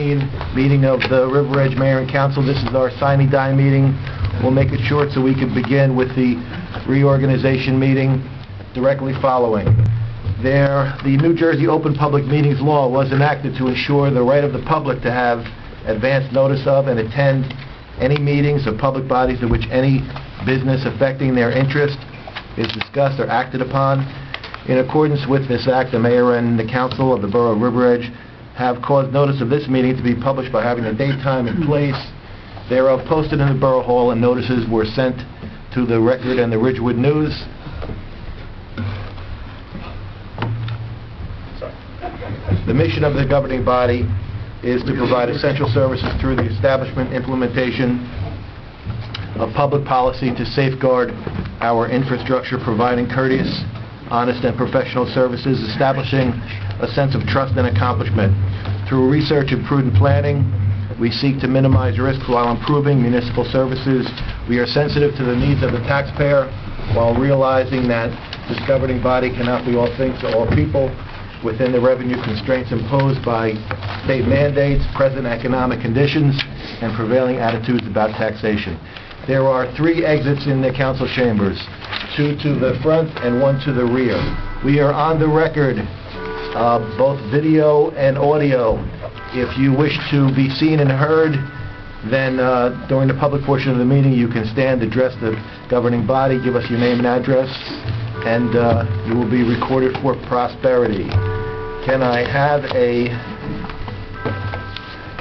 2015 meeting of the River Edge Mayor and Council. This is our SINE DIE meeting. We'll make it short so we can begin with the reorganization meeting directly following. The New Jersey Open Public Meetings Law was enacted to ensure the right of the public to have advance notice of and attend any meetings of public bodies in which any business affecting their interest is discussed or acted upon. In accordance with this act, the mayor and the council of the borough of River Edge have caused notice of this meeting to be published by having a date, time, and place thereof posted in the borough hall, and notices were sent to the Record and the Ridgewood News. The mission of the governing body is to provide essential services through the establishment, implementation of public policy to safeguard our infrastructure, providing courteous, honest, and professional services, establishing a sense of trust and accomplishment. Through research and prudent planning, we seek to minimize risks while improving municipal services. We are sensitive to the needs of the taxpayer while realizing that this governing body cannot be all things to all people within the revenue constraints imposed by state mandates, present economic conditions, and prevailing attitudes about taxation. There are 3 exits in the council chambers, 2 to the front and 1 to the rear. We are on the record, both video and audio. If you wish to be seen and heard, then during the public portion of the meeting you can stand, address the governing body, give us your name and address, and you will be recorded for prosperity. Can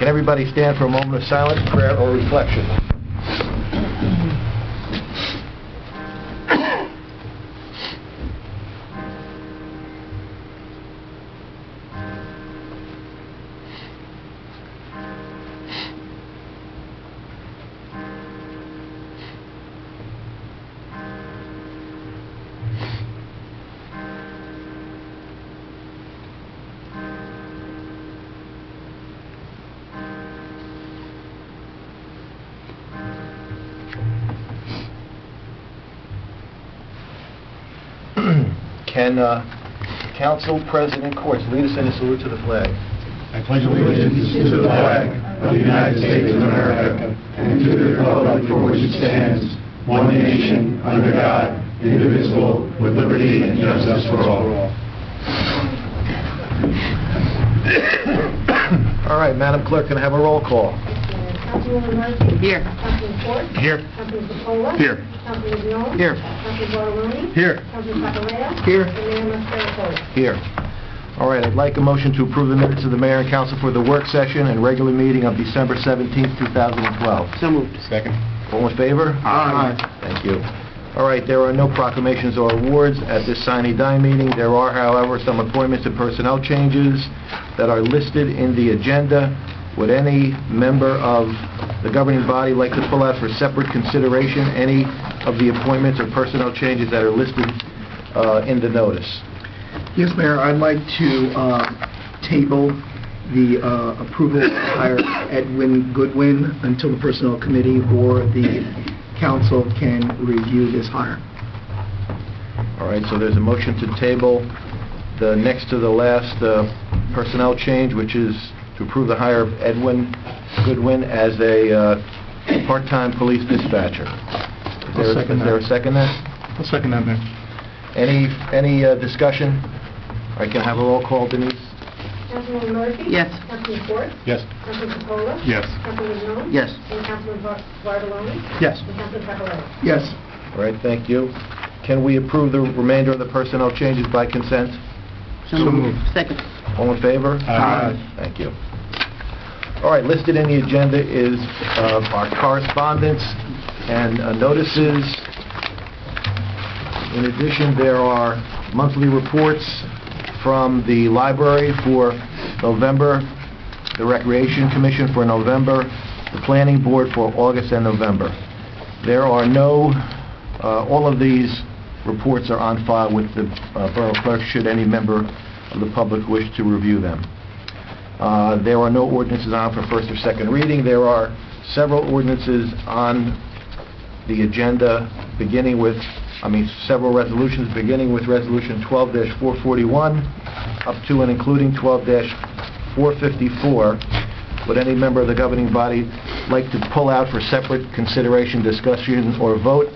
everybody stand for a moment of silence, prayer, or reflection? Can Council President Courts lead us in a salute to the flag? I pledge allegiance to the flag of the United States of America and to the republic for which it stands, one nation, under God, indivisible, with liberty and justice for all. All right, Madam Clerk, can I have a roll call? Councilwoman Murphy? Here. Councilman Ford? Here. Councilman Pacola? Here. Councilman Jones? Here. Councilman Bartoloni? Here. Councilman Pacolea? Here. And Mayor Mastroianni? Here. All right, I'd like a motion to approve the minutes of the Mayor and Council for the work session and regular meeting of December 17th, 2012. So moved. Second. All in favor? Aye. Thank you. All right, there are no proclamations or awards at this SINE DIE meeting. There are, however, some appointments and personnel changes that are listed in the agenda. Would any member of the governing body like to pull out for separate consideration any of the appointments or personnel changes that are listed in the notice? Yes, Mayor, I'd like to table the approval to hire Edwin Goodwin until the Personnel Committee or the Council can review this hire. All right, so there's a motion to table the next to the last personnel change, which is to approve the hire of Edwin Goodwin as a part-time police dispatcher. Is there a second there? I'll second that, Mayor. Any discussion? All right, can I have a roll call, Denise? Councilwoman Murphy? Yes. Councilman Ford? Yes. Councilman Pacola? Yes. Councilman Jones? Yes. And Councilman Bartoloni? Yes. And Councilman Pacolea? Yes. All right, thank you. Can we approve the remainder of the personnel changes by consent? So moved. Second. All in favor? Aye. Thank you. All right, listed in the agenda is our correspondence and notices. In addition, there are monthly reports from the library for November, the Recreation Commission for November, the Planning Board for August and November. There are all of these reports are on file with the Borough Clerk should any member of the public wish to review them. There are no ordinances on for first or second reading. There are several ordinances on the agenda beginning with, several resolutions beginning with Resolution 12-441 up to and including 12-454. Would any member of the governing body like to pull out for separate consideration, discussion, or vote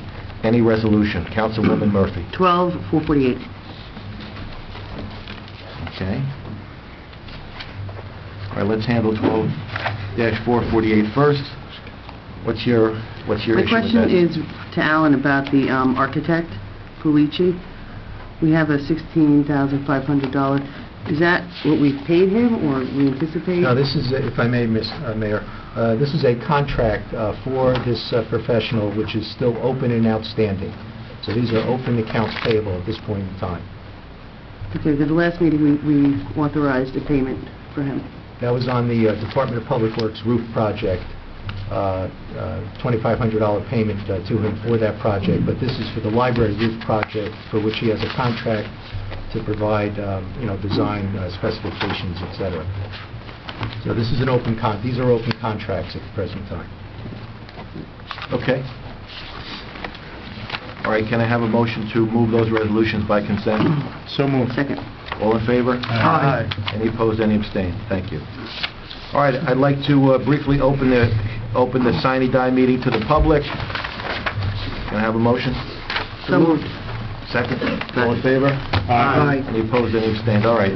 any resolution? Councilwoman Murphy. 12-448. Okay. All right, let's handle 12-448 first. What's your issue with that? My question is to Alan about the architect, Pulici. We have a $16,500. Is that what we paid him, or we anticipate? No, this is, if I may, Mayor, this is a contract for this professional, which is still open and outstanding. So these are open accounts payable at this point in time. Okay, the last meeting we authorized a payment for him. That was on the Department of Public Works roof project, $2,500 payment to him for that project, but this is for the library roof project, for which he has a contract to provide, design specifications, etc. So this is an these are open contracts at the present time. Okay. All right, can I have a motion to move those resolutions by consent? So moved. Second. All in favor? Aye. Any opposed, any abstained? Thank you. All right, I'd like to briefly open the SINE Die meeting to the public. Can I have a motion? So moved. Second. All in favor? Aye. Any opposed, any abstained? All right.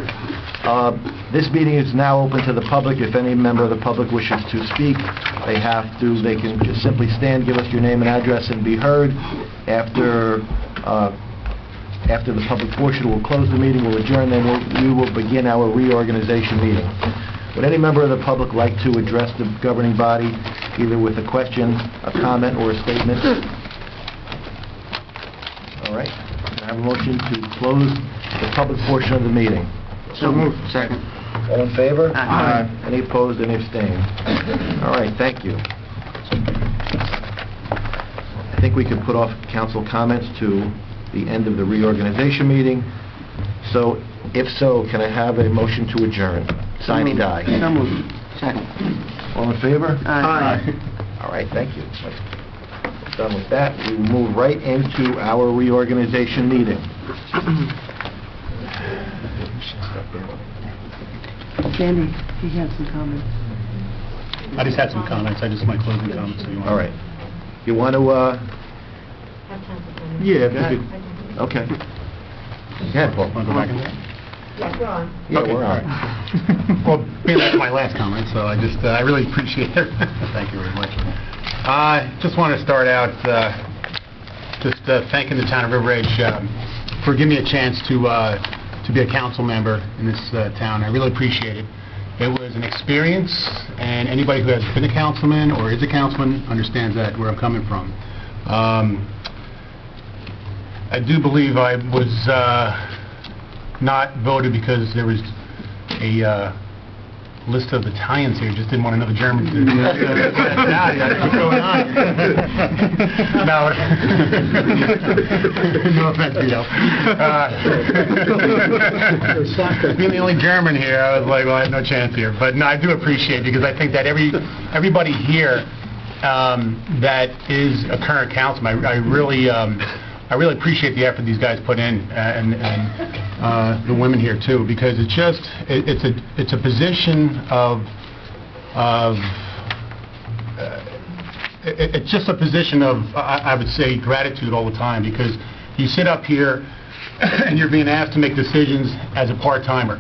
This meeting is now open to the public. If any member of the public wishes to speak, they can just simply stand, give us your name and address, and be heard. After the public portion, we'll close the meeting, we'll adjourn, then we will begin our reorganization meeting. Would any member of the public like to address the governing body, either with a question, a comment, or a statement? All right. Can I have a motion to close the public portion of the meeting? So moved. Second. All in favor? Aye. Any opposed, any abstained? All right, thank you. I think we can put off council comments to the end of the reorganization meeting. So, if so, can I have a motion to adjourn? SINE Die. So moved. Second. All in favor? Aye. All right, thank you. Done with that. We will move right into our reorganization meeting. Sandy, you have some comments. I just had some comments. I just my closing comments. All right. You want to... Have council comments. Yeah, I do. okay. Go ahead, Paul. Want to go back into that? Yes, we're on. Yeah, Okay, we're all on. right. Well, being that's my last comment, so I really appreciate it. Thank you very much. Just want to start out thanking the town of River Edge for giving me a chance to be a council member in this town. I really appreciate it. It was an experience, and anybody who has been a councilman or is a councilman understands that, where I'm coming from. I do believe I was not voted because there was a list of Italians here. Just didn't want another German to... What's going on? No offense, Vito. Being the only German here, I was like, well, I have no chance here. But no, I do appreciate it, because I think that everybody here that is a current councilman, I really appreciate the effort these guys put in, and the women here too, because it's a position it's just a position of I would say gratitude all the time, because you sit up here and you're being asked to make decisions as a part-timer,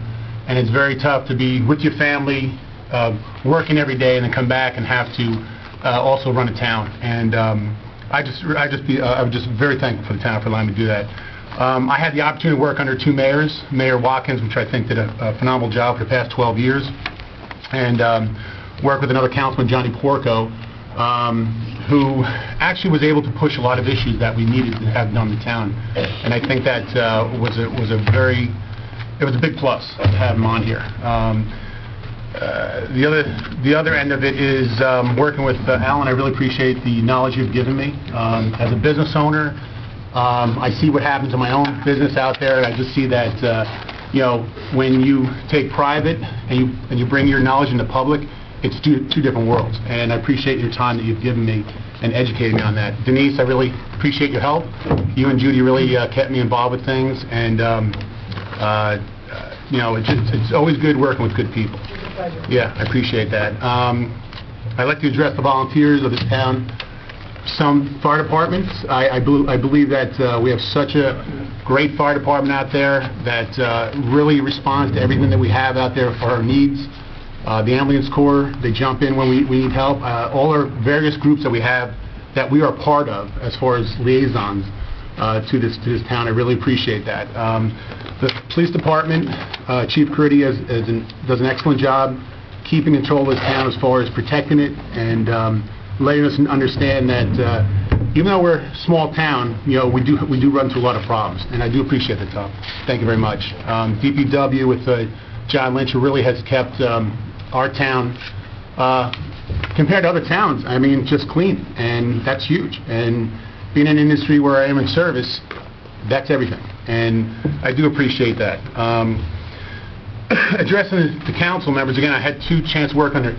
and it's very tough to be with your family, working every day, and then come back and have to also run a town. And I was just very thankful for the town for allowing me to do that. I had the opportunity to work under two mayors, Mayor Watkins, which I think did a phenomenal job for the past 12 years, and work with another councilman, Johnny Porco, who actually was able to push a lot of issues that we needed to have done in the town. And I think that was a big plus to have him on here. The other end of it is working with Alan. I really appreciate the knowledge you've given me. As a business owner, I see what happens in my own business out there, and I just see that when you take private and you bring your knowledge into public, it's two different worlds. And I appreciate your time that you've given me and educated me on that. Denise, I really appreciate your help. You and Judy really kept me involved with things, and it's always good working with good people. It's a pleasure. Yeah, I appreciate that. I'd like to address the volunteers of this town. Some fire departments, I believe that we have such a great fire department out there that really responds to everything that we have out there for our needs. The ambulance corps, they jump in when we need help. All our various groups that we have that we are part of as far as liaisons to this town, I really appreciate that. The police department, Chief Critty does an excellent job keeping control of this town as far as protecting it and letting us understand that even though we're a small town, we do run into a lot of problems, and I do appreciate the Tom. Thank you very much. DPW with John Lynch, who really has kept our town, compared to other towns, I mean, just clean, and that's huge. And being in an industry where I am in service, that's everything, and I do appreciate that. Addressing the council members, again, I had two chance to work under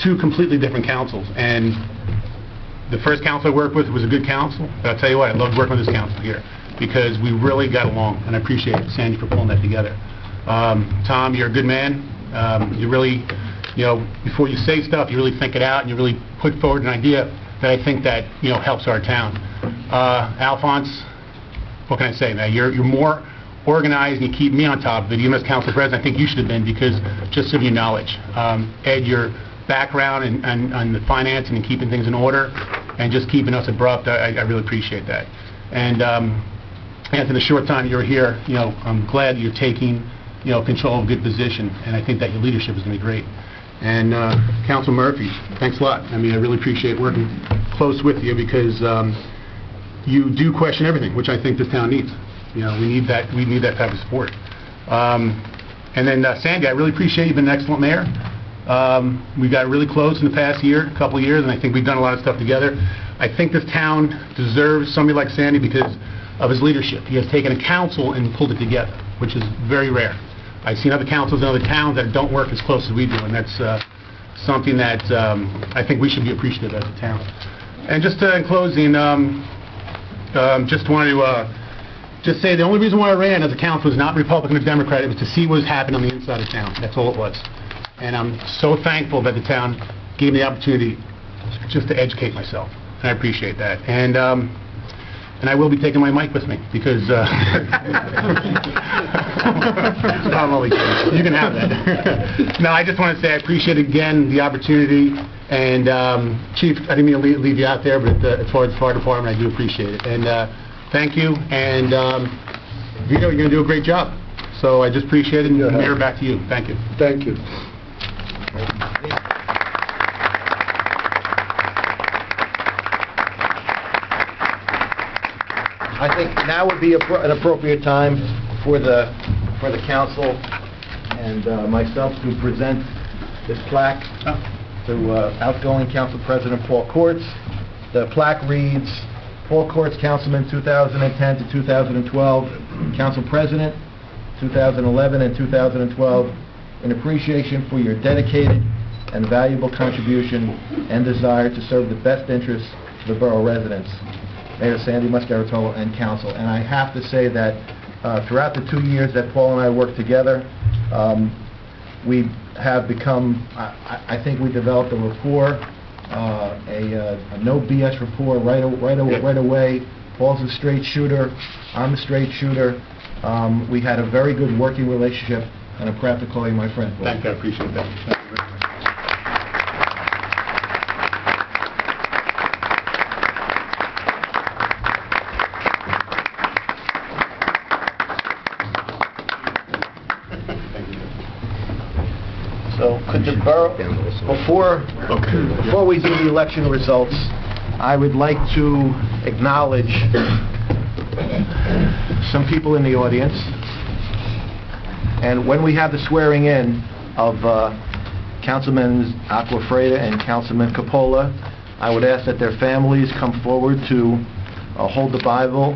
two completely different councils, and the first council I worked with was a good council, but I'll tell you what, I loved working with this council here because we really got along, and I appreciate Sandy for pulling that together. Tom, you're a good man. You really, before you say stuff, you really think it out, and you really put forward an idea that I think that, helps our town. Alphonse, what can I say, man? You're more organized, and you keep me on top of it. Even as council president, I think you should have been, because just of your knowledge. Ed, your background and the financing and keeping things in order and just keeping us abrupt, I really appreciate that. And in the short time you're here, I'm glad you're taking control of a good position, and I think that your leadership is going to be great. And Council Murphy, thanks a lot. I mean, I really appreciate working close with you, because you do question everything, which I think this town needs. We need that type of support. And then Sandy, I really appreciate you've been an excellent mayor. We got really close in the past couple of years, and I think we've done a lot of stuff together. I think this town deserves somebody like Sandy because of his leadership. He has taken a council and pulled it together, which is very rare. I've seen other councils in other towns that don't work as close as we do, and that's something that I think we should be appreciative as a town. And just in closing, just want to say the only reason why I ran as a council was not Republican or Democrat. It was to see what was happening on the inside of town. That's all it was. And I'm so thankful that the town gave me the opportunity just to educate myself. And I appreciate that. And I will be taking my mic with me, because I'm only kidding. You can have that. No, I just want to say I appreciate again the opportunity. And Chief, I didn't mean to leave you out there, but as far as the fire department, I do appreciate it. And thank you. And Vito, you're going to do a great job. So I just appreciate it. And Mayor, back to you. Thank you. Thank you. I think now would be an appropriate time for the council and myself to present this plaque to outgoing Council President Paul Courts. The plaque reads, Paul Courts, Councilman 2010 to 2012, Council President 2011 and 2012, in appreciation for your dedicated and valuable contribution and desire to serve the best interests of the borough residents. Mayor Sandy Muscaritolo and Council. And I have to say that throughout the 2 years that Paul and I worked together, we have become, I think we developed a rapport, a no BS rapport right away. Paul's a straight shooter, I'm a straight shooter. We had a very good working relationship, and I'm proud to call you my friend, Paul. Thank you. I appreciate that. Thank you very much. So could the borough, before we do the election results, I would like to acknowledge some people in the audience. And when we have the swearing in of Councilman Aquafreda and Councilman Coppola, I would ask that their families come forward to hold the Bible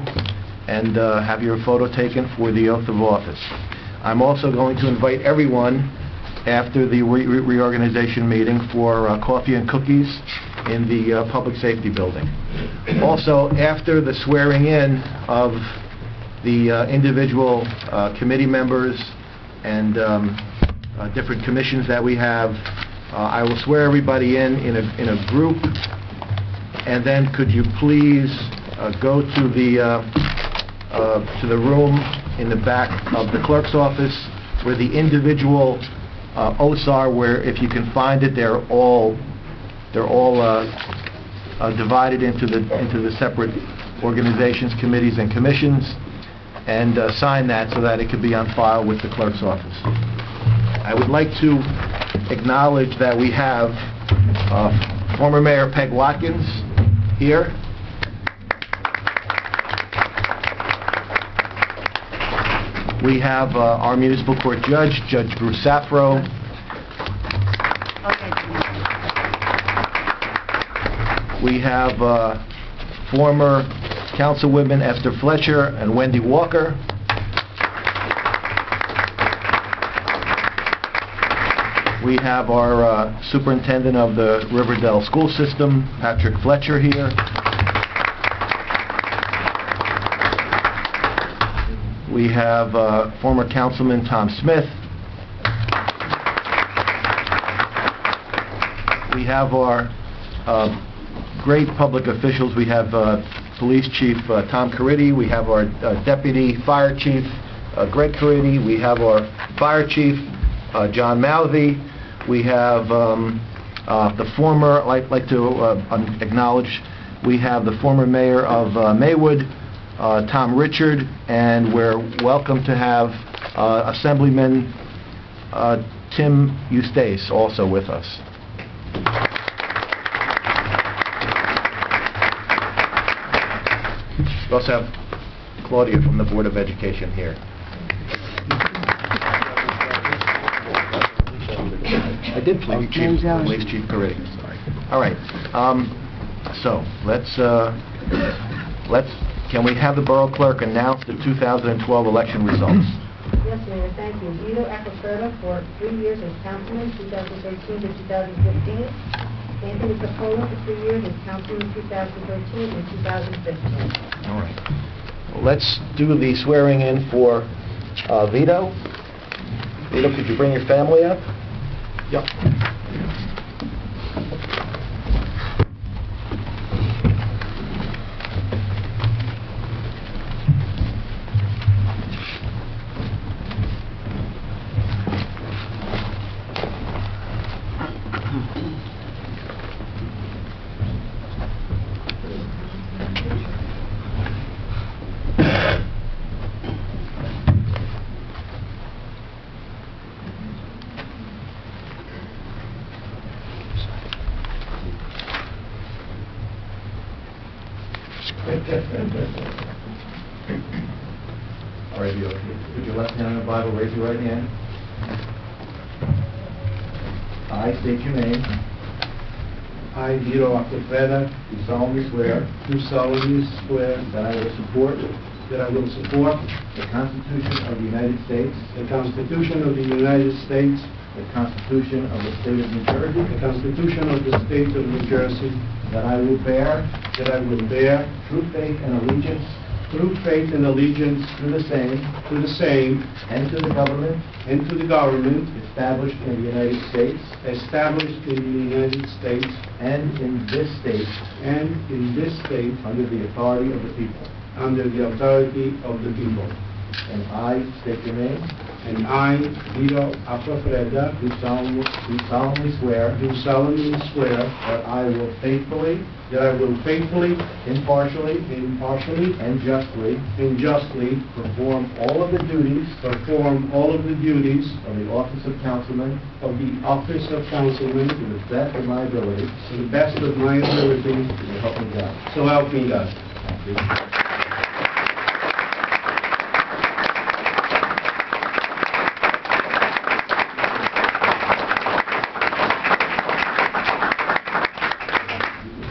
and have your photo taken for the oath of office. I'm also going to invite everyone after the reorganization meeting for coffee and cookies in the Public Safety Building. Also, after the swearing in of the individual committee members and different commissions that we have. I will swear everybody in a group, and then could you please go to the room in the back of the clerk's office where the individual oaths are, where if you can find it, they're all divided into the separate organizations, committees, and commissions, and sign that so that it could be on file with the clerk's office. I would like to acknowledge that we have former Mayor Peg Watkins here. We have our municipal court judge, Judge Bruce Safro. We have former councilwomen Esther Fletcher and Wendy Walker. We have our superintendent of the Riverdale School System, Patrick Fletcher, here. We have former councilman Tom Smith. We have our great public officials. We have Police Chief Tom Caridi. We have our Deputy Fire Chief Greg Caridi. We have our Fire Chief John Malvey. We have the former, I'd like to acknowledge, we have the former mayor of Maywood, Tom Richard, and we're welcome to have Assemblyman Tim Eustace also with us. We also have Claudia from the Board of Education here. I did Police Chief Caridi. Sorry. All right. So can we have the Borough Clerk announce the 2012 election results? Yes, Mayor, thank you. Vito Acquaferta for 3 years as councilman, 2013 to 2015. Anthony Capola for 3 years as councilman, 2013 and 2015. All right. Well, let's do the swearing in for Vito. Vito, could you bring your family up? Yep. All right, Vito, put your left hand on the Bible, raise your right hand. I state your name. I, Vito Acquaferta, Do solemnly swear do solemnly swear that I will support that I will support the Constitution of the United States, the Constitution of the United States, the Constitution of the State of New Jersey, the Constitution of the State of New Jersey, that I will bear that I will bear true faith and allegiance true faith and allegiance to the same to the same and to the government and to the government established in the United States established in the United States and in this state and in this state under the authority of the people. under the authority of the people. And I state your name. And I, Vito Acquaferta, Do solemnly swear do solemnly swear that I will faithfully, that I will faithfully, impartially, impartially, and justly and justly perform all of the duties perform all of the duties of the office of councilman of the office of councilman to the best of my ability. to the best of my ability, So help me God. so help me God. Thank you.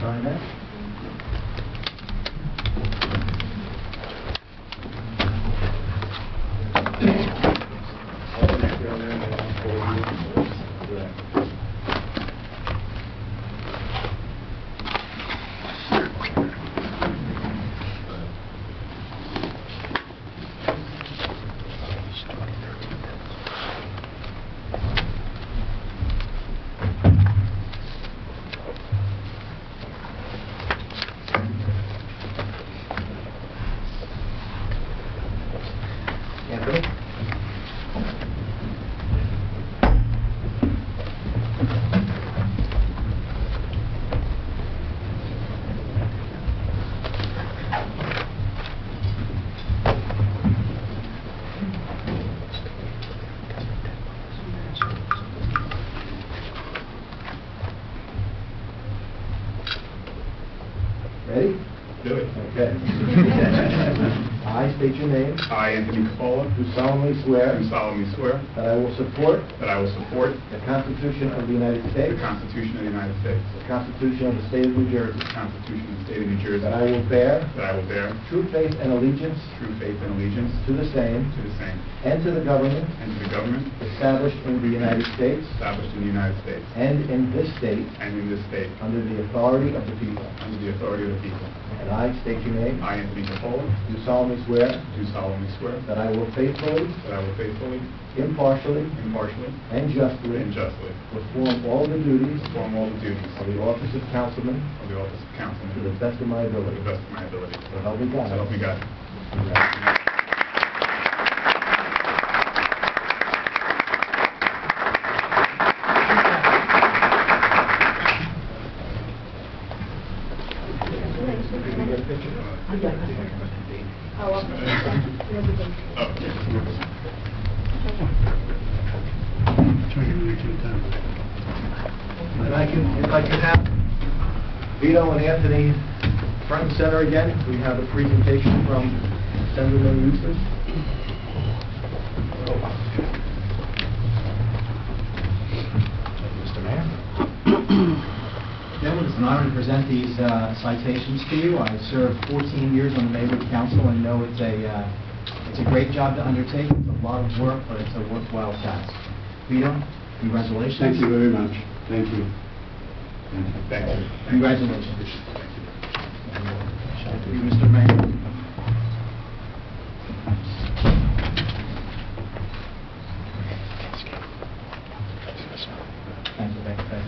Sign that. Ready? Do it. Okay. I state your name. I, Anthony Capola, Do solemnly swear do solemnly swear that I will support that I will support the Constitution of the United the States, Constitution of the United States, the Constitution of the State of New Jersey, the Constitution of the State of New Jersey, that I will bear that I will bear true faith and allegiance true faith and allegiance to the same to the same, and to the government and to the government established in the United States established in the United States and in this state and in this state, under the authority of the people. under the authority of the people. And I state your name. I, Anthony Capola, Do solemnly swear do solemnly swear that I will faithfully, that I will faithfully, impartially, impartially, and justly and justly perform all the duties perform all the duties of the office of councilman of the office of to councilman the best of my to the ability. best of my ability. So help me God. So help me God. Congratulations. If I could have Vito and Anthony front and center again, we have a presentation from Assemblyman Eustace. Mr. Mayor. Gentlemen, it's an honor to present these citations to you. I served 14 years on the neighborhood council and know it's a great job to undertake. It's a lot of work, but it's a worthwhile task. Vito, congratulations. Thank you very much. Thank you. Thank you. Congratulations. Thank you, Mr. Mayor.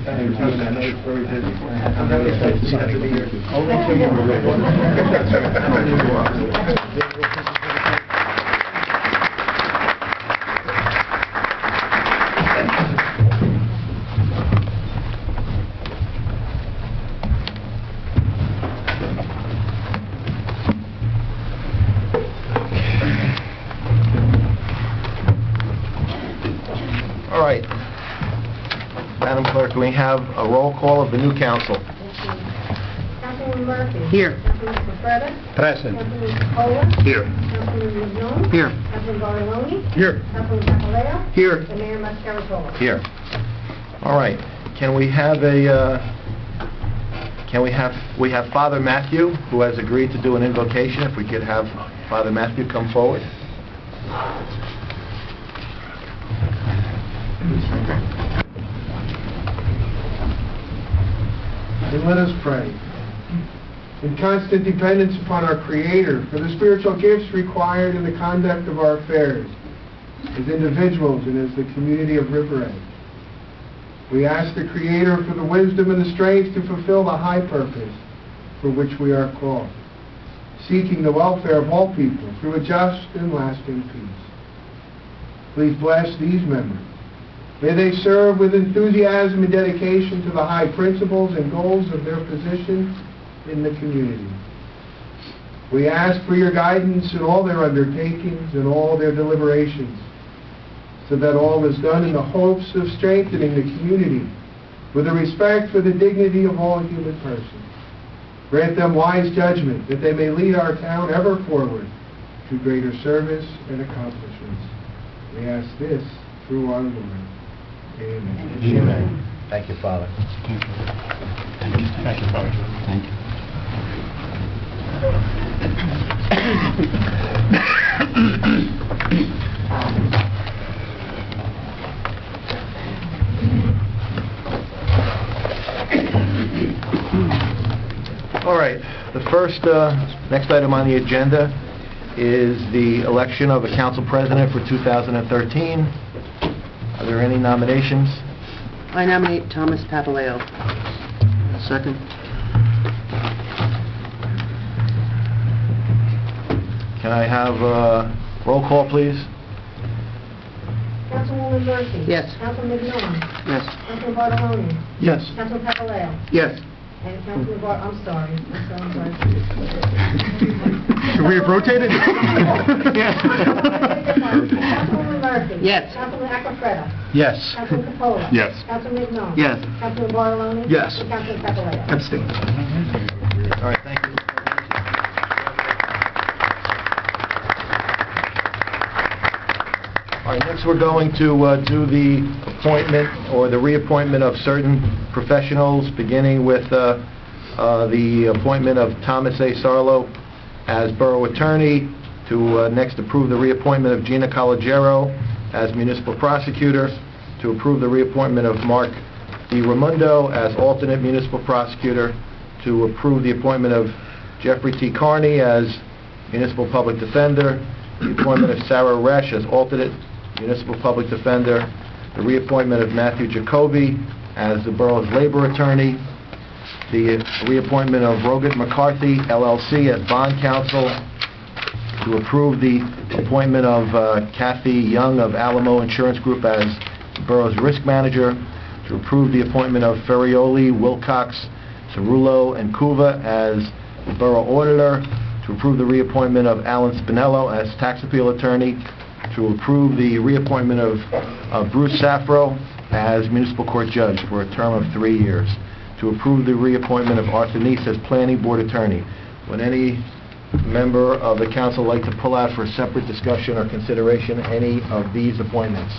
Thank you. I know it's very busy. I'm very excited to be here. All right. Madam Clerk, can we have a roll call of the new council? Councilman Murphy. Here. Councilman Sofreta. Present. Councilman Capola. Here. Councilman Mignon. Here. Councilman Bartoloni. Here. Councilman Papaleo. Here. And Mayor Mascaratola. Here. All right. Can we have we have Father Matthew, who has agreed to do an invocation. If we could have Father Matthew come forward. And let us pray. In constant dependence upon our Creator for the spiritual gifts required in the conduct of our affairs, as individuals and as the community of River Edge, we ask the Creator for the wisdom and the strength to fulfill the high purpose for which we are called, seeking the welfare of all people through a just and lasting peace. Please bless these members. May they serve with enthusiasm and dedication to the high principles and goals of their position in the community. We ask for your guidance in all their undertakings and all their deliberations, so that all is done in the hopes of strengthening the community with a respect for the dignity of all human persons. Grant them wise judgment that they may lead our town ever forward to greater service and accomplishments. We ask this through our Lord. Amen. Amen. Thank you, Father. Thank you, Father. Thank you. All right. The first, next item on the agenda is the election of a council president for 2013. Are there any nominations? I nominate Thomas Papaleo. Second. Can I have a roll call, please? Councilwoman Murphy. Yes. Councilman Mignon. Yes. Councilman Bartoloni. Yes. Councilman Papaleo. Yes. And Councilman I'm sorry. Should we have rotated? Councilwoman Murphy. Yes. Councilman Acrofreda. Yes. Councilman Capola. Yes. Councilman Mignon. Yes. Councilman Bartoloni. Yes. And Councilman Papaleo. Abstain. All right, thank you. right, next we're going to do the appointment or the reappointment of certain professionals, beginning with the appointment of Thomas A. Sarlo as Borough Attorney, to next approve the reappointment of Gina Colagero as Municipal Prosecutor, to approve the reappointment of Mark D. Ramundo as Alternate Municipal Prosecutor, to approve the appointment of Jeffrey T. Carney as Municipal Public Defender, the appointment of Sarah Resch as Alternate Municipal Public Defender, the reappointment of Matthew Jacoby as the Borough's Labor Attorney, the reappointment of Rogan McCarthy, LLC, as Bond Counsel, to approve the appointment of Kathy Young of Alamo Insurance Group as the Borough's Risk Manager, to approve the appointment of Ferrioli, Wilcox, Cerullo, and Cuva as the Borough Auditor, to approve the reappointment of Alan Spinello as Tax Appeal Attorney, to approve the reappointment of Bruce Safro as Municipal Court Judge for a term of 3 years, to approve the reappointment of Arthur Neese as Planning Board Attorney. Would any member of the council like to pull out for separate discussion or consideration any of these appointments?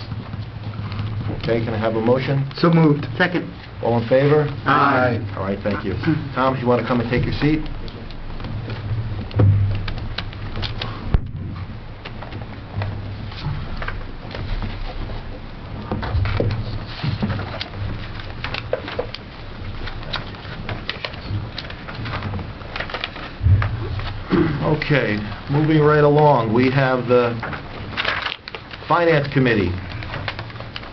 Okay, can I have a motion? So moved. Second. All in favor? Aye. All right, thank you. Tom, if you want to come and take your seat? Okay, moving right along, we have the Finance Committee,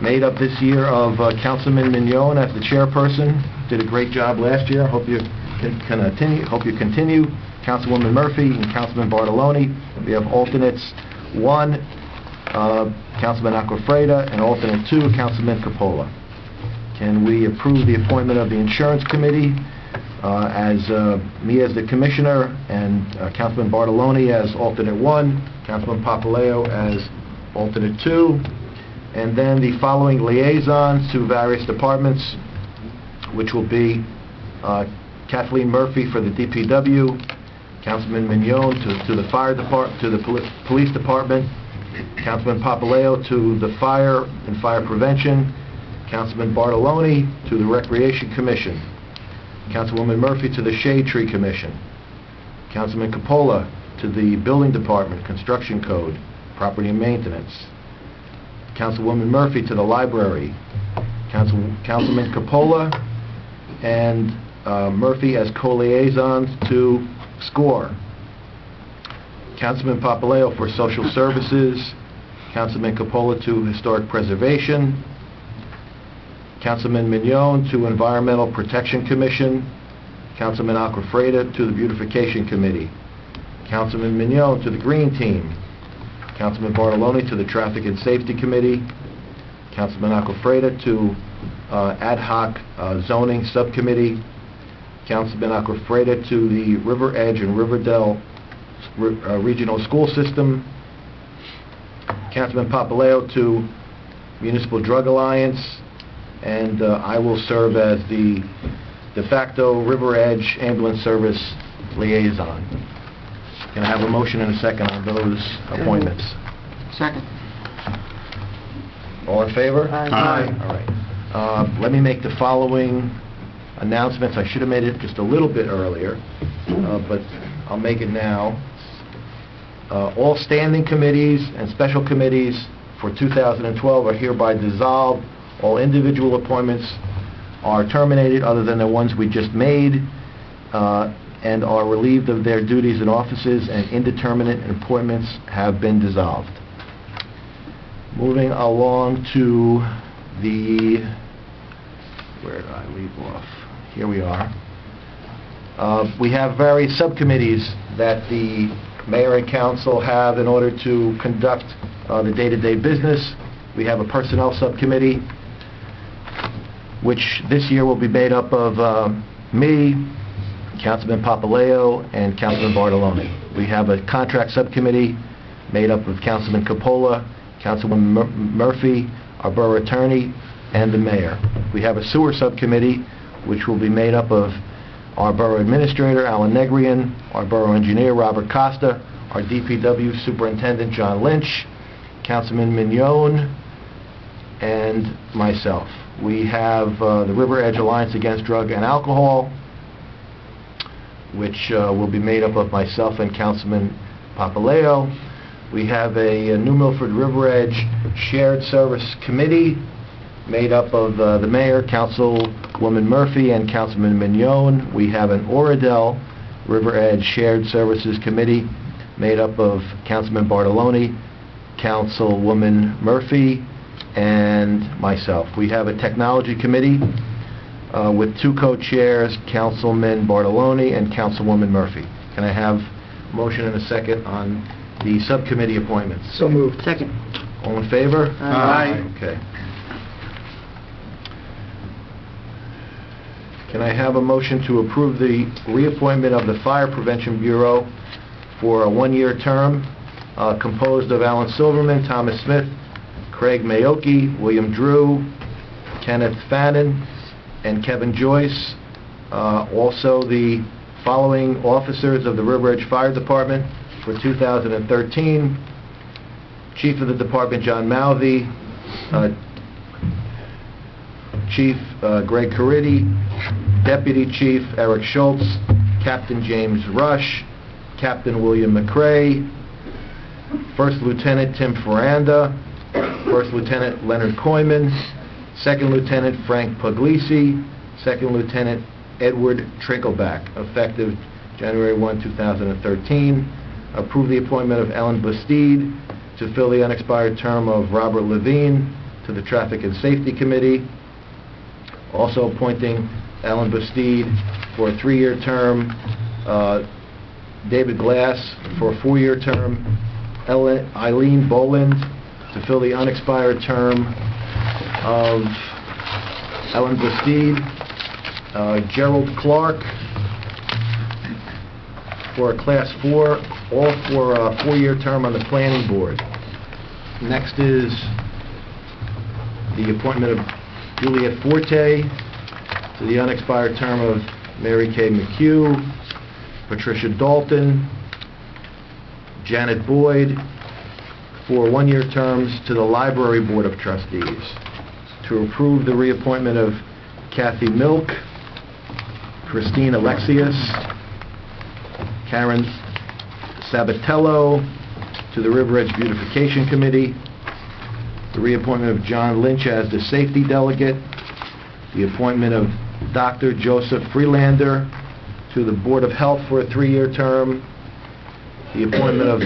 made up this year of Councilman Mignon as the chairperson. Did a great job last year. Hope you can continue. Councilwoman Murphy and Councilman Bartoloni. We have alternates 1, Councilman Acquafreda, and alternate 2, Councilman Coppola. Can we approve the appointment of the Insurance Committee as me as the commissioner, and Councilman Bartoloni as alternate 1, Councilman Papaleo as alternate 2, and then the following liaisons to various departments, which will be Kathleen Murphy for the DPW, Councilman Mignon to the fire department, to the police department, Councilman Papaleo to the fire and fire prevention, Councilman Bartoloni to the Recreation Commission, Councilwoman Murphy to the Shade Tree Commission, Councilman Coppola to the Building Department, Construction Code, Property and Maintenance, Councilwoman Murphy to the Library, Councilman Coppola and Murphy as co-liaisons to SCORE, Councilman Papaleo for Social Services, Councilman Coppola to Historic Preservation, Councilman Mignon to Environmental Protection Commission, Councilman Acquafreda to the Beautification Committee, Councilman Mignon to the Green Team, Councilman Bartoloni to the Traffic and Safety Committee, Councilman Acquafreda to Ad Hoc Zoning Subcommittee, Councilman Acquafreda to the River Edge and Riverdale Regional School System, Councilman Papaleo to Municipal Drug Alliance, and I will serve as the de facto River Edge Ambulance Service Liaison. Can I have a motion and a second on those appointments? Second. All in favor? Aye. All right. Let me make the following announcements. I should have made it just a little bit earlier, but I'll make it now. All standing committees and special committees for 2012 are hereby dissolved. All individual appointments are terminated other than the ones we just made, and are relieved of their duties and offices, and indeterminate appointments have been dissolved. Moving along to the... where did I leave off? Here we are. We have various subcommittees that the mayor and council have in order to conduct the day-to-day business. We have a personnel subcommittee, which this year will be made up of me, Councilman Papaleo, and Councilman Bartoloni. We have a contract subcommittee made up of Councilman Coppola, Councilwoman Murphy, our borough attorney, and the mayor. We have a sewer subcommittee, which will be made up of our borough administrator, Alan Negrian, our borough engineer, Robert Costa, our DPW superintendent, John Lynch, Councilman Mignon, and myself. We have the River Edge Alliance Against Drug and Alcohol, which will be made up of myself and Councilman Papaleo. We have a New Milford River Edge Shared Service Committee made up of the Mayor, Councilwoman Murphy, and Councilman Mignon. We have an Oradell River Edge Shared Services Committee made up of Councilman Bartoloni, Councilwoman Murphy, and myself. We have a Technology Committee with two co-chairs, Councilman Bartoloni and Councilwoman Murphy. Can I have a motion and a second on the subcommittee appointments? So moved. Second. All in favor? Aye. Okay. Can I have a motion to approve the reappointment of the Fire Prevention Bureau for a one-year term composed of Alan Silverman, Thomas Smith, Craig Mayoki, William Drew, Kenneth Fannin, and Kevin Joyce. Also, the following officers of the River Edge Fire Department for 2013: Chief of the Department John Mouthy, Chief Greg Caridi, Deputy Chief Eric Schultz, Captain James Rush, Captain William McRae, First Lieutenant Tim Ferranda, First Lieutenant Leonard Koyman, Second Lieutenant Frank Puglisi, Second Lieutenant Edward Trickleback, effective January 1, 2013. Approve the appointment of Ellen Bastide to fill the unexpired term of Robert Levine to the Traffic and Safety Committee. Also appointing Ellen Bastide for a 3-year term, David Glass for a 4-year term, Eileen Boland to fill the unexpired term of Ellen Bastide, Gerald Clark for a Class 4, all for a 4-year term on the Planning Board. Next is the appointment of Juliet Forte to the unexpired term of Mary Kay McHugh, Patricia Dalton, Janet Boyd for 1-year terms to the Library Board of Trustees. To approve the reappointment of Kathy Milk, Christine Alexius, Karen Sabatello to the River Edge Beautification Committee, the reappointment of John Lynch as the Safety Delegate, the appointment of Dr. Joseph Freelander to the Board of Health for a 3-year term, the appointment of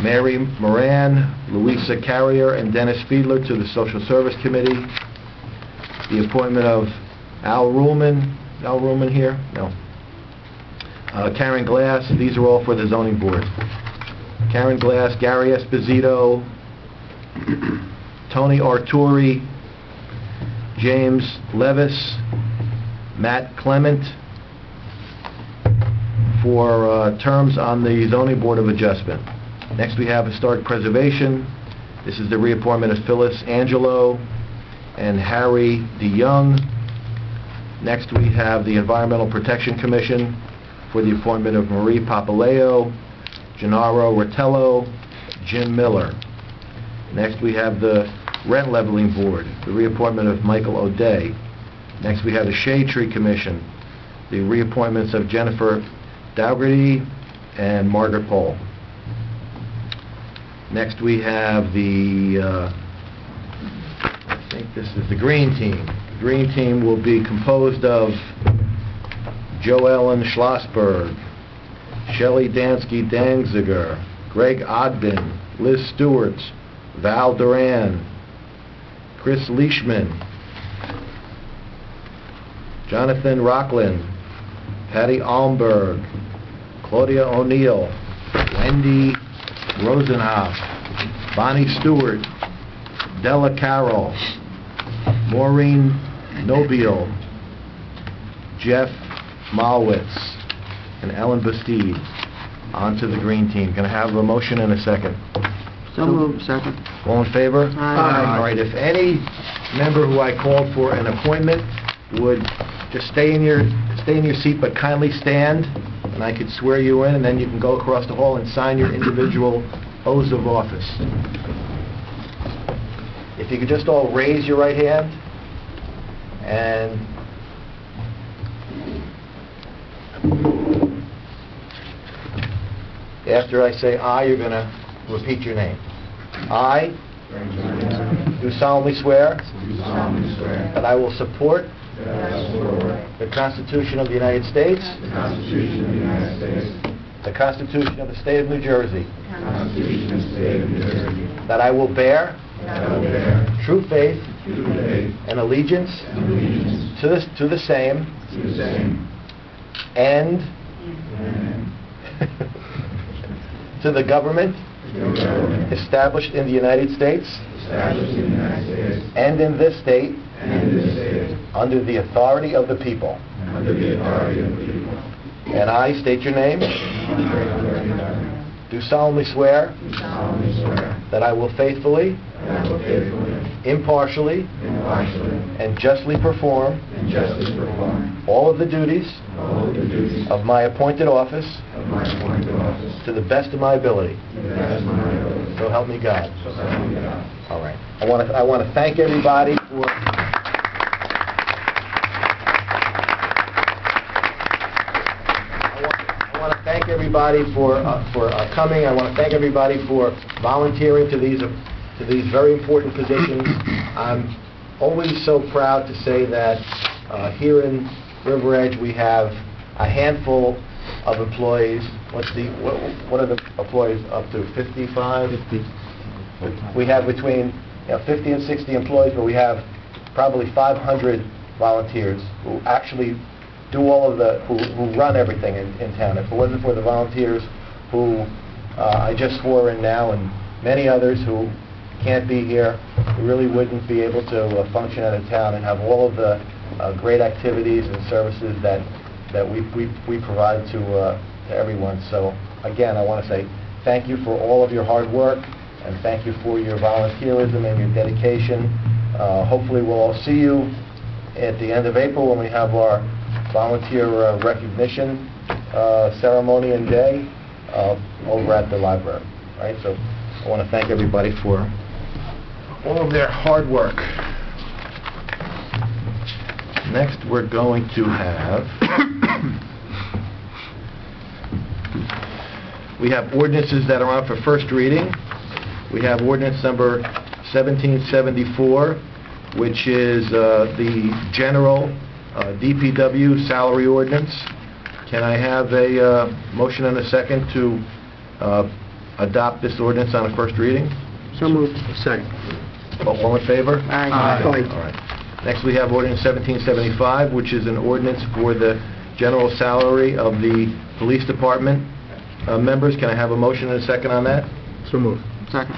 Mary Moran, Louisa Carrier, and Dennis Fiedler to the Social Service Committee, the appointment of Al Ruhlman. Is Al Ruhlman here? No. Karen Glass. These are all for the Zoning Board. Karen Glass, Gary Esposito, Tony Arturi, James Levis, Matt Clement for terms on the Zoning Board of Adjustment. Next we have Historic Preservation. This is the reappointment of Phyllis Angelo and Harry DeYoung. Next we have the Environmental Protection Commission for the appointment of Marie Papaleo, Gennaro Rotello, Jim Miller. Next we have the Rent Leveling Board, the reappointment of Michael O'Day. Next we have the Shade Tree Commission, the reappointments of Jennifer Dougherty and Margaret Pohl. Next we have the, I think this is the Green Team. The Green Team will be composed of Joe Ellen Schlossberg, Shelley Dansky-Danziger, Greg Ogden, Liz Stewart, Val Duran, Chris Leishman, Jonathan Rocklin, Patty Almberg, Claudia O'Neill, Wendy Rosenhoff, Bonnie Stewart, Della Carroll, Maureen Nobile, Jeff Malwitz, and Ellen Bastide onto the Green Team. Can I have a motion and a second? So moved. Second. All in favor? Aye. All right, if any member who I called for an appointment would just stay in your seat, but kindly stand, and I could swear you in, and then you can go across the hall and sign your individual oaths of office. you could just all raise your right hand, and after I say "I," you're going to repeat your name. I do solemnly swear that I will support the Constitution of the United States, the Constitution of the State of New Jersey, that I will bear true faith and allegiance to the same and to the government established in the United States and in this state under the authority of the people. And I state your name. Do solemnly swear that I will faithfully, impartially, and justly perform all of the duties of my appointed office to the best of my ability. So help me God. All right. I want to thank everybody for... I want to thank everybody for coming. I want to thank everybody for volunteering to these very important positions. I'm always so proud to say that here in River Edge we have a handful of employees. What are the employees up to? 55? 50. We have between 50 and 60 employees, but we have probably 500 volunteers who actually do all of who run everything in town. If it wasn't for the volunteers who I just swore in now, and many others who can't be here, we really wouldn't be able to function at a town and have all of the great activities and services that we provide to everyone. So again, I want to say thank you for all of your hard work, and thank you for your volunteerism and your dedication. Hopefully we'll all see you at the end of April when we have our volunteer recognition ceremony and day over at the library. Right? So I want to thank everybody for all of their hard work. Next we're going to have we have ordinances that are on for first reading. We have ordinance number 1774, which is the general DPW salary ordinance. Can I have a motion and a second to adopt this ordinance on a first reading? So moved. Second. All in favor? Aye. All right. Next we have ordinance 1775, which is an ordinance for the general salary of the police department members. Can I have a motion and a second on that? So moved. Second.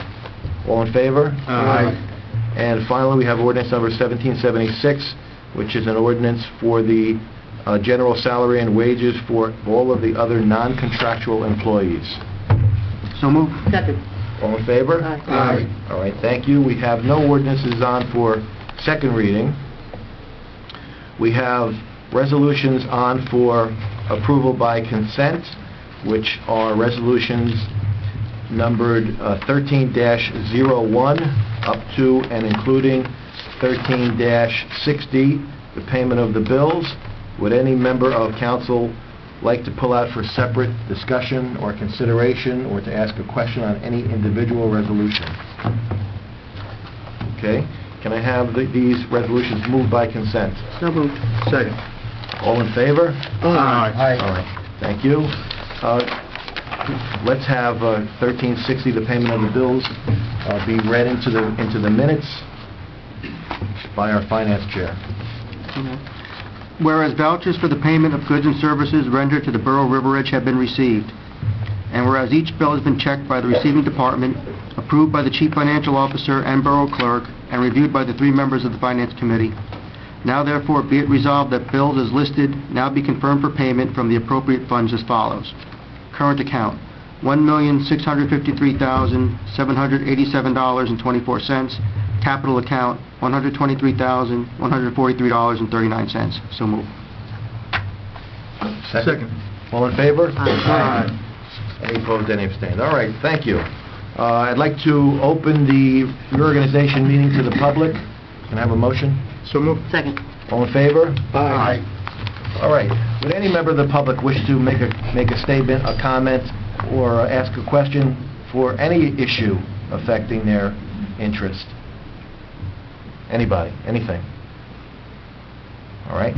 All in favor? Aye. And finally, we have ordinance number 1776, which is an ordinance for the general salary and wages for all of the other non-contractual employees. So moved. Second. All in favor? Aye. All right, thank you. We have no ordinances on for second reading. We have resolutions on for approval by consent, which are resolutions numbered 13-01 up to and including 13-60, the payment of the bills. Would any member of council like to pull out for separate discussion or consideration, or to ask a question on any individual resolution? Okay. Can I have these resolutions moved by consent? So moved. Second. All in favor? Aye. All right. Thank you. Let's have 1360, the payment of the bills, be read into the minutes by our finance chair. Whereas vouchers for the payment of goods and services rendered to the Borough of River Edge have been received, and whereas each bill has been checked by the receiving department, approved by the Chief Financial Officer and Borough Clerk, and reviewed by the 3 members of the Finance Committee, now therefore be it resolved that bills as listed now be confirmed for payment from the appropriate funds as follows. Current account, $1,653,787.24. Capital account, $123,143.39. So moved. Second. All in favor? Aye. Any opposed, any abstained? All right, thank you. I'd like to open the reorganization meeting to the public. Can I have a motion? So moved. Second. All in favor? Aye. All right. Would any member of the public wish to make a statement, a comment, or ask a question for any issue affecting their interest? Anybody? Anything? All right.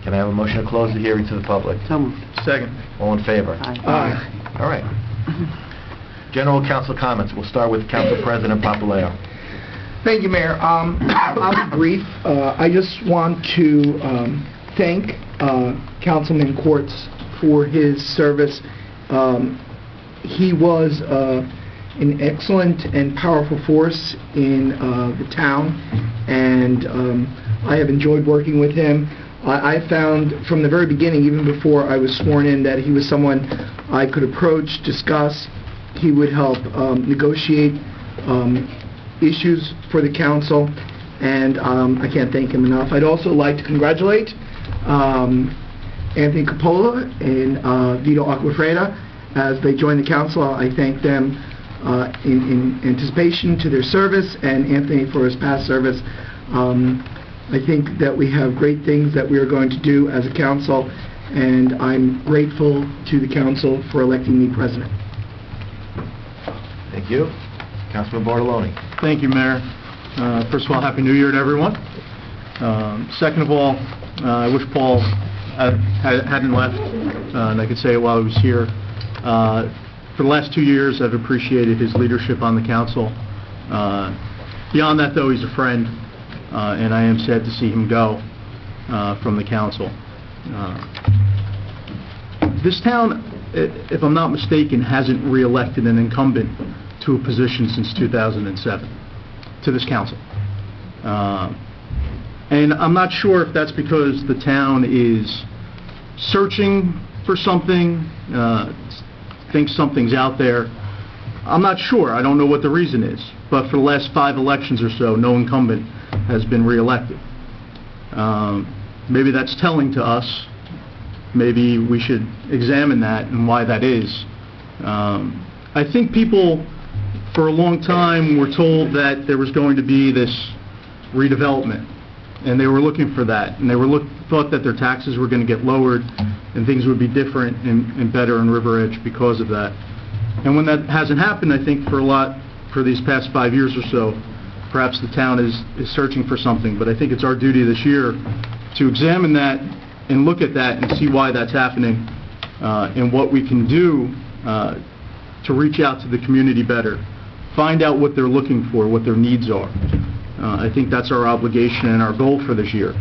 Can I have a motion to close the hearing to the public? So moved. Second. All in favor? Aye. Aye. All right. General council comments. We'll start with Council President Papaleo. Thank you, Mayor. I'll be brief. I just want to thank Councilman Quartz for his service. He was an excellent and powerful force in the town, and I have enjoyed working with him. I found from the very beginning, even before I was sworn in, that he was someone I could approach, discuss. He would help negotiate issues for the council, and I can't thank him enough. I'd also like to congratulate Anthony Coppola and Vito Acquafreda as they join the council. I thank them in anticipation to their service, and Anthony for his past service. I think that we have great things that we are going to do as a council, and I'm grateful to the council for electing me president. Thank you. Councilman Bartoloni. Thank you, Mayor. First of all, Happy New Year to everyone. Second of all, I wish Paul hadn't left, and I could say it while he was here. For the last 2 years, I've appreciated his leadership on the council. Beyond that, though, he's a friend, and I am sad to see him go from the council. This town, if I'm not mistaken, hasn't re-elected an incumbent to a position since 2007 to this council. And I'm not sure if that's because the town is searching for something, thinks something's out there. I'm not sure. I don't know what the reason is. But for the last 5 elections or so, no incumbent has been re-elected. Maybe that's telling to us. Maybe we should examine that and why that is. I think people for a long time were told that there was going to be this redevelopment, and they were looking for that, and they were thought that their taxes were going to get lowered and things would be different and better in River Edge because of that. And when that hasn't happened, I think for these past 5 years or so, perhaps the town is searching for something. But I think it's our duty this year to examine that and look at that and see why that's happening, and what we can do to reach out to the community better, find out what they're looking for, what their needs are. I think that's our obligation and our goal for this year.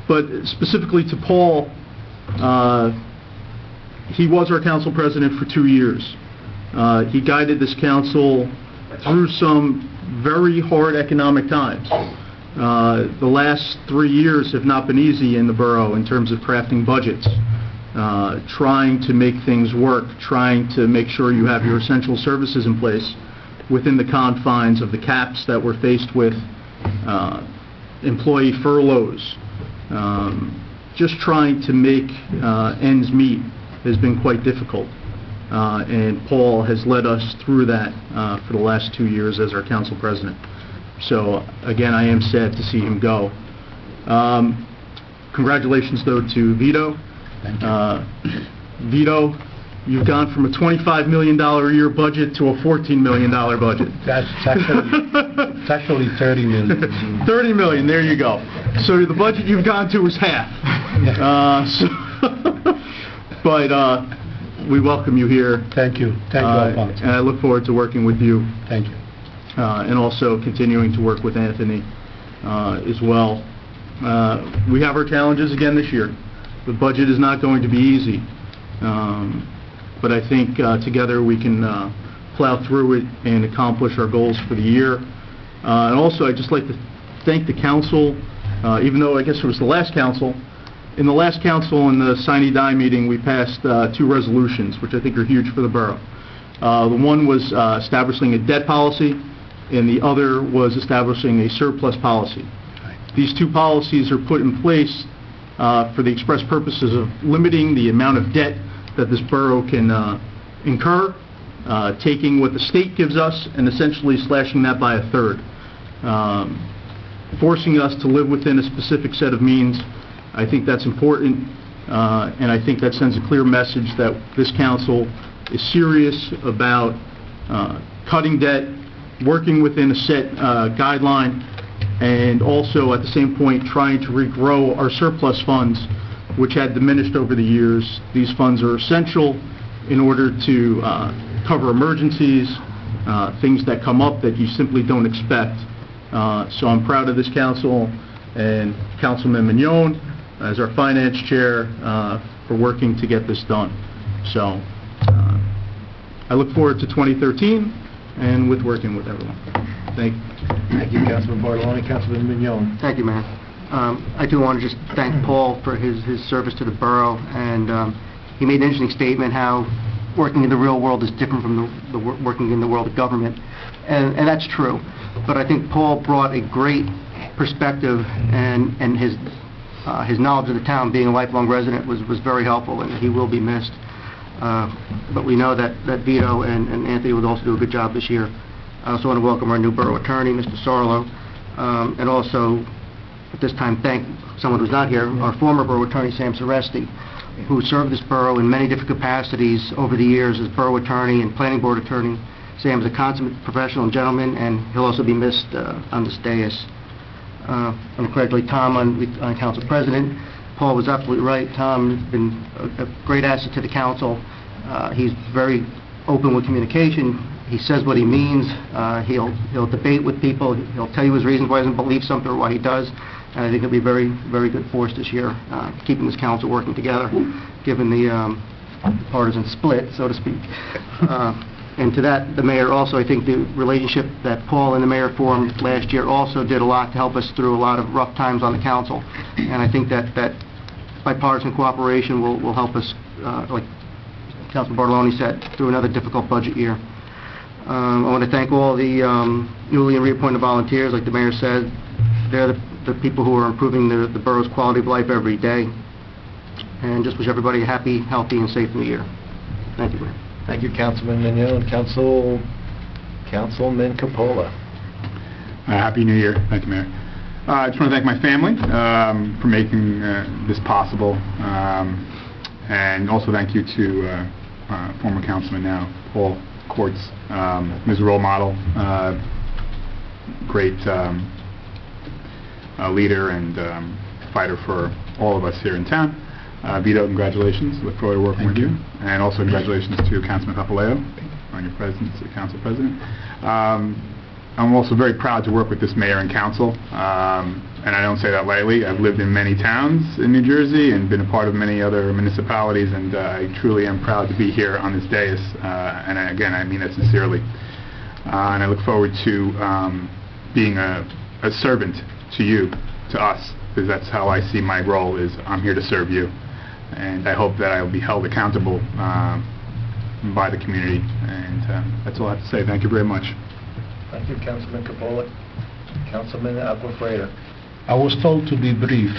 But specifically to Paul, he was our council president for 2 years. He guided this council through some very hard economic times. The last 3 years have not been easy in the borough in terms of crafting budgets, trying to make things work, trying to make sure you have your essential services in place within the confines of the caps that we're faced with, employee furloughs. Just trying to make ends meet has been quite difficult. And Paul has led us through that for the last 2 years as our council president. So again, I am sad to see him go. Congratulations, though, to Vito. Thank you. Vito, you've gone from a $25 million a year budget to a $14 million budget. It's actually 30 million. 30 million, there you go. So the budget you've gone to is half. But we welcome you here. Thank you. Thank you, Alphonse. And I look forward to working with you. Thank you. And also continuing to work with Anthony as well. We have our challenges again this year. The budget is not going to be easy. But I think together we can plow through it and accomplish our goals for the year. And also, I'd just like to thank the council, even though I guess it was the last council. In the last council, in the SINE Die meeting, we passed 2 resolutions, which I think are huge for the borough. The one was establishing a debt policy, and the other was establishing a surplus policy. These 2 policies are put in place for the express purposes of limiting the amount of debt that this borough can incur, taking what the state gives us and essentially slashing that by a third, forcing us to live within a specific set of means. I think that's important, and I think that sends a clear message that this council is serious about cutting debt, working within a set guideline, and also at the same point trying to regrow our surplus funds, which had diminished over the years. These funds are essential in order to cover emergencies, things that come up that you simply don't expect. So I'm proud of this council and Councilman Mignon as our finance chair for working to get this done. So I look forward to 2013 and with working with everyone. Thank you. Thank you, Councilman Bartoloni. Councilman Mignon. Thank you, Mayor. I do want to just thank Paul for his service to the borough, and he made an interesting statement how working in the real world is different from the working in the world of government, and that's true. But I think Paul brought a great perspective, and his knowledge of the town, being a lifelong resident, was very helpful, and he will be missed. But we know that Vito and Anthony will also do a good job this year. I also want to welcome our new borough attorney, Mr. Sarlo, and also at this time thank someone who's not here, our former borough attorney, Sam Seresti, who served this borough in many different capacities over the years as borough attorney and planning board attorney. Sam is a consummate professional and gentleman, and he'll also be missed on this dais. I want to congratulate Tom on council president. Paul was absolutely right. Tom has been a great asset to the council. He's very open with communication. He says what he means. He'll debate with people. He'll tell you his reasons why he doesn't believe something or why he does. And I think it'll be a very, very good force this year, keeping this council working together, given the partisan split, so to speak. And to that, the mayor also, I think the relationship that Paul and the mayor formed last year also did a lot to help us through a lot of rough times on the council. And I think that bipartisan cooperation will help us, like Councilman Bartoloni said, through another difficult budget year. I want to thank all the newly and reappointed volunteers, like the mayor said. They're the people who are improving the borough's quality of life every day. And just wish everybody a happy, healthy, and safe new year. Thank you, Mayor. Thank you, Councilman Mignon. Councilman Coppola. Happy New Year. Thank you, Mayor. I just want to thank my family for making this possible. And also thank you to former Councilman now, Paul Courts, who's a role model, great leader and fighter for all of us here in town. Vito, congratulations. Look forward to working with you. And also congratulations to Councilman Papaleo on your presidency as council president. I'm also very proud to work with this mayor and council, and I don't say that lightly. I've lived in many towns in New Jersey and been a part of many other municipalities, and I truly am proud to be here on this dais, and again, I mean that sincerely. And I look forward to being a servant to you, to us, because that's how I see my role, is I'm here to serve you. And I hope that I will be held accountable by the community. And that's all I have to say. Thank you very much. Thank you, Councilman Coppola. Councilman Aquafredo. I was told to be brief.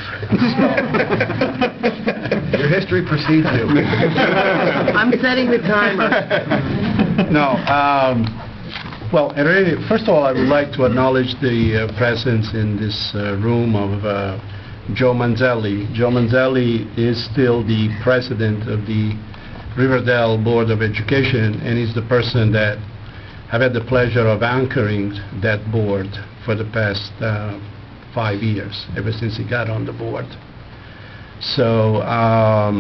Your history precedes you. I'm setting the timer. No. Well, really, first of all, I would like to acknowledge the presence in this room of Joe Manzelli. Joe Manzelli is still the president of the Riverdale Board of Education, and he's the person that I've had the pleasure of anchoring that board for the past 5 years, ever since he got on the board. So, I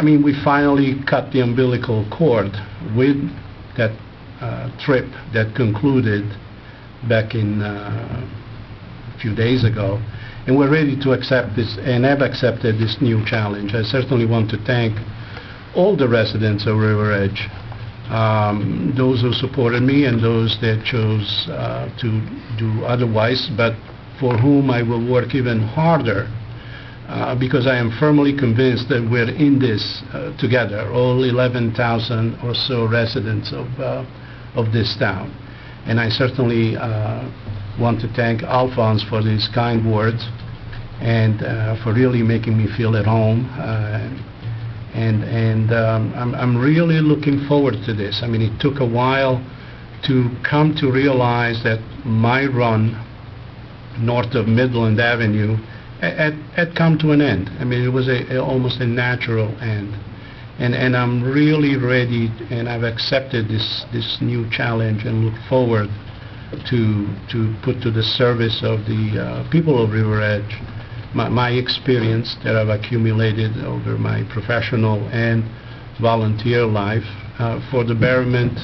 mean, we finally cut the umbilical cord with that trip that concluded back in a few days ago, and we're ready to accept this, and have accepted this new challenge. I certainly want to thank all the residents of River Edge, those who supported me and those that chose to do otherwise, but for whom I will work even harder, because I am firmly convinced that we're in this together, all 11,000 or so residents of this town. And I certainly want to thank Alphonse for these kind words and for really making me feel at home. And I'm really looking forward to this. I mean, it took a while to come to realize that my run north of Midland Avenue had come to an end. I mean, it was almost a natural end. And I'm really ready, and I've accepted this new challenge and look forward to put to the service of the people of River Edge my experience that I've accumulated over my professional and volunteer life for the betterment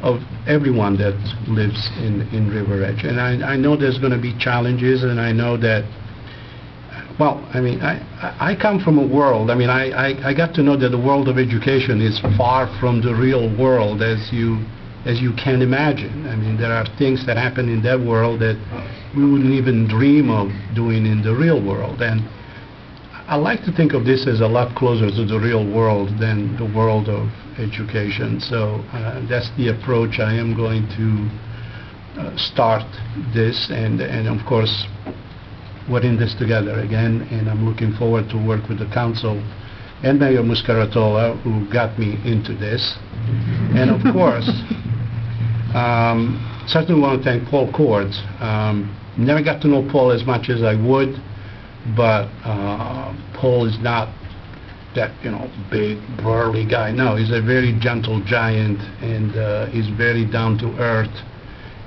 of everyone that lives in River Edge. And I know there's going to be challenges, and I know that, well, I mean, I come from a world, I mean, I got to know that the world of education is far from the real world as you can imagine. I mean, there are things that happen in that world that we wouldn't even dream of doing in the real world. And I like to think of this as a lot closer to the real world than the world of education. So that's the approach I am going to start this, and of course we're in this together again, and I'm looking forward to work with the council and Mayor Muscaratola, who got me into this. And of course, certainly want to thank Paul Cords. Never got to know Paul as much as I would, but Paul is not that, big, burly guy. No, he's a very gentle giant, and he's very down to earth.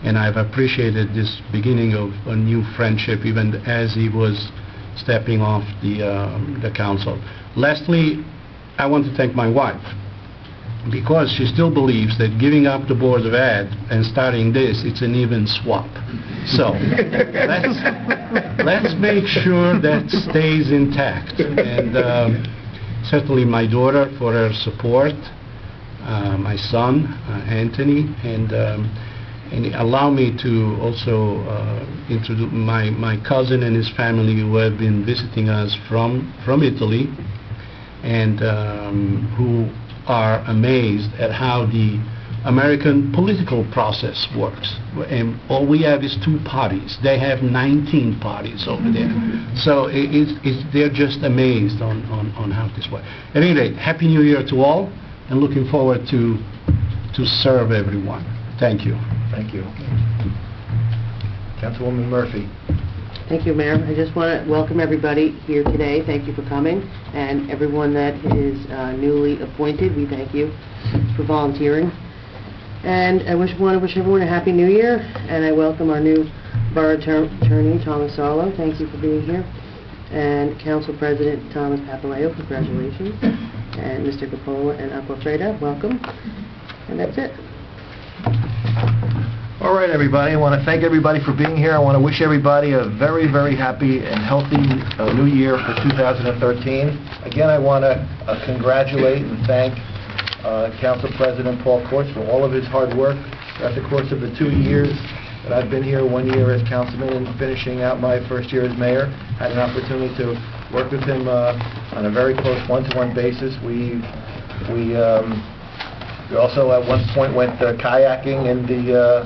And I've appreciated this beginning of a new friendship, even as he was stepping off the council. Lastly, I want to thank my wife, because she still believes that giving up the Board of Ed and starting this, it's an even swap. So let's make sure that stays intact. And certainly my daughter for her support, my son, Anthony, and allow me to also introduce my cousin and his family, who have been visiting us from Italy, and who are amazed at how the American political process works. And all we have is 2 parties. They have 19 parties over there. So they're just amazed on how this works. At any rate, Happy New Year to all, and looking forward to serve everyone. Thank you. Thank you. Councilwoman Murphy. Thank you, Mayor. I just want to welcome everybody here today. Thank you for coming. And everyone that is newly appointed, we thank you for volunteering. And I want to wish everyone a Happy New Year. And I welcome our new Borough Attorney, Thomas Sarlo. Thank you for being here. And Council President Thomas Papaleo, congratulations. And Mr. Capola and Aquafreda, welcome. And that's it. All right, everybody. I want to thank everybody for being here. I want to wish everybody a very, very happy and healthy new year for 2013. Again, I want to congratulate and thank Council President Paul Cords for all of his hard work throughout the course of the 2 years that I've been here, 1 year as councilman and finishing out my first year as mayor. Had an opportunity to work with him on a very close one-to-one basis. We also at one point went kayaking in the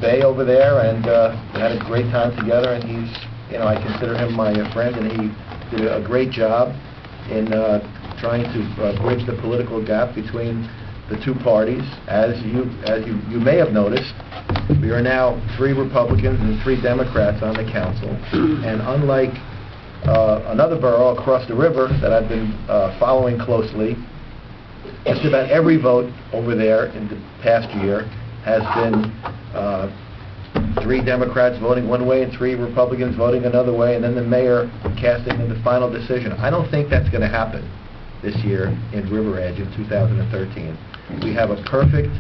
bay over there, and we had a great time together. And he's, I consider him my friend, and he did a great job in trying to bridge the political gap between the 2 parties. As you may have noticed, we are now 3 Republicans and 3 Democrats on the council, and unlike another borough across the river that I've been following closely, just about every vote over there in the past year has been 3 Democrats voting one way and 3 Republicans voting another way, and then the mayor casting the final decision. I don't think that's going to happen this year in River Edge in 2013. We have a perfect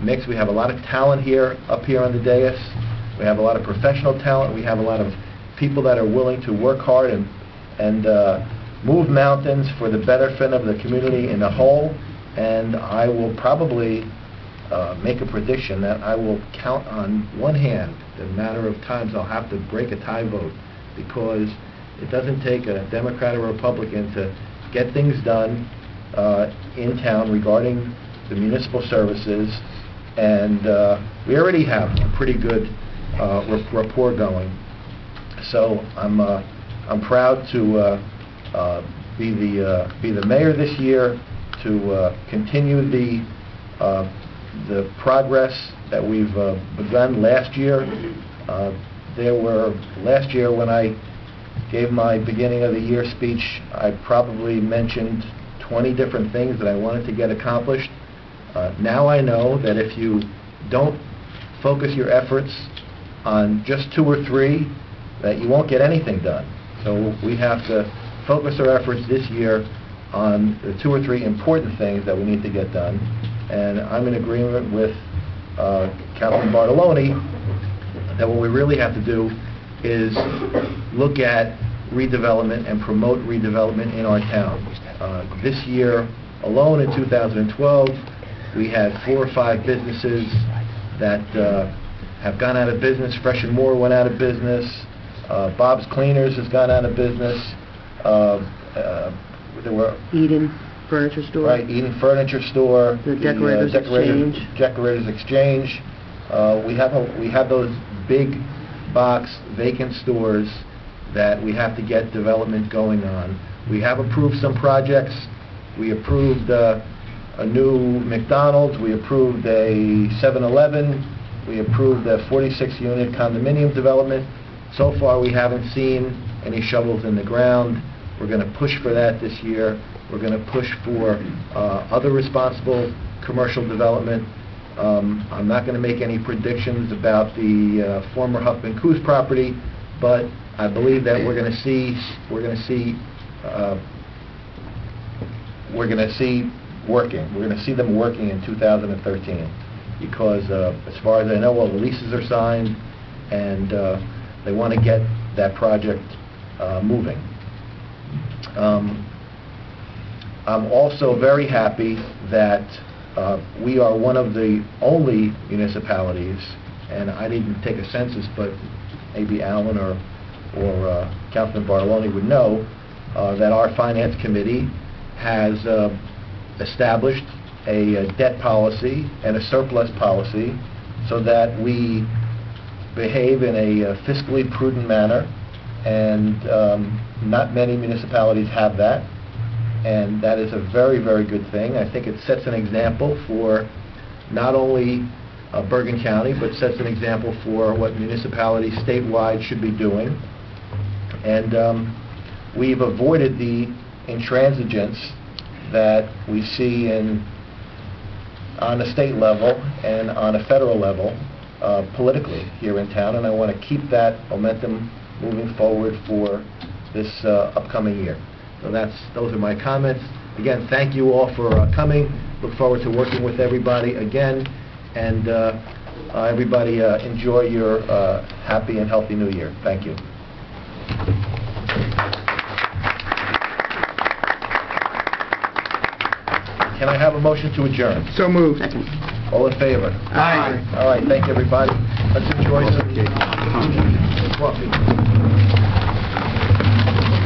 mix. We have a lot of talent here, up here on the dais. We have a lot of professional talent. We have a lot of people that are willing to work hard and move mountains for the betterment of the community in a whole. And I will probably make a prediction that I will count on one hand the matter of times I'll have to break a tie vote, because it doesn't take a Democrat or Republican to get things done in town regarding the municipal services, and we already have a pretty good rapport going. So I'm proud to be the mayor this year, to continue the progress that we've begun last year. Last year when I gave my beginning of the year speech, I probably mentioned 20 different things that I wanted to get accomplished. Now I know that if you don't focus your efforts on just 2 or 3, that you won't get anything done. So we have to focus our efforts this year on the 2 or 3 important things that we need to get done. And I'm in agreement with Councilman Bartoloni that what we really have to do is look at redevelopment and promote redevelopment in our town. This year alone, in 2012, we had 4 or 5 businesses that have gone out of business. Fresh and More went out of business. Bob's Cleaners has gone out of business. There were Eden Furniture Store. Right, Eden Furniture Store. The Decorators Exchange. Decorators Exchange. We have those big box vacant stores that we have to get development going on. We have approved some projects. We approved a new McDonald's. We approved a 7-Eleven. We approved a 46-unit condominium development. So far, we haven't seen any shovels in the ground. We're going to push for that this year. We're going to push for other responsible commercial development. I'm not going to make any predictions about the former Huffman Coos property, but I believe that we're going to see working. We're going to see them working in 2013, because as far as I know, all the leases are signed, and they want to get that project moving. I'm also very happy that we are one of the only municipalities, and I didn't take a census, but maybe Alan or Councilman Bartoloni would know, that our Finance Committee has established a debt policy and a surplus policy so that we behave in a fiscally prudent manner, and not many municipalities have that, and that is a very, very good thing. I think it sets an example for not only Bergen County, but sets an example for what municipalities statewide should be doing. And we've avoided the intransigence that we see on a state level and on a federal level politically here in town, and I want to keep that momentum moving forward for this upcoming year. So those are my comments. Again, thank you all for coming. Look forward to working with everybody again, and everybody enjoy your happy and healthy New Year. Thank you. Can I have a motion to adjourn? So moved. All in favor? Aye. All right, thank you, everybody. Let's enjoy some coffee.